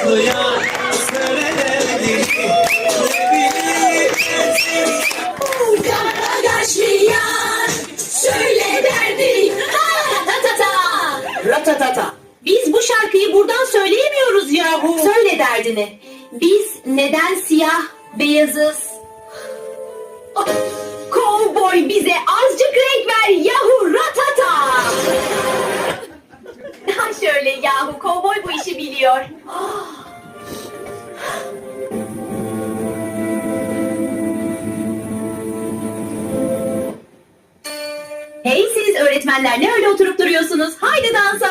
duyan söyle derdini. Sana yaşayan söyle derdini. Ratatata. Ratatata. Biz bu şarkıyı buradan söyleyemiyoruz yahu. Söyle derdini. Biz neden siyah beyazız? Ah, kovboy bize azıcık renk ver yahu ratata. Ha şöyle yahu kovboy bu işi biliyor. Hey siz öğretmenler ne öyle oturup duruyorsunuz? Haydi dansa.